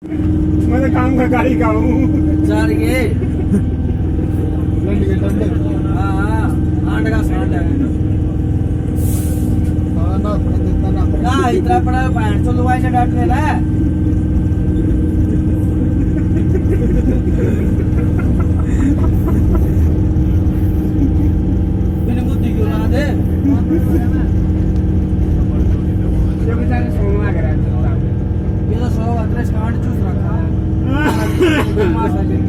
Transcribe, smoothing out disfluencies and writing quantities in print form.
मैं तो खाऊंगा गाड़ी खाऊं चार ये हाँ आंड का सांड है ना इतना बड़ा पैंट तो लुगाई से डांट लेना है मैंने बुद्धि क्यों ना दे ये बेचारे सोना करा ये तो 100 अदरक सांड चूस रखा है मासा के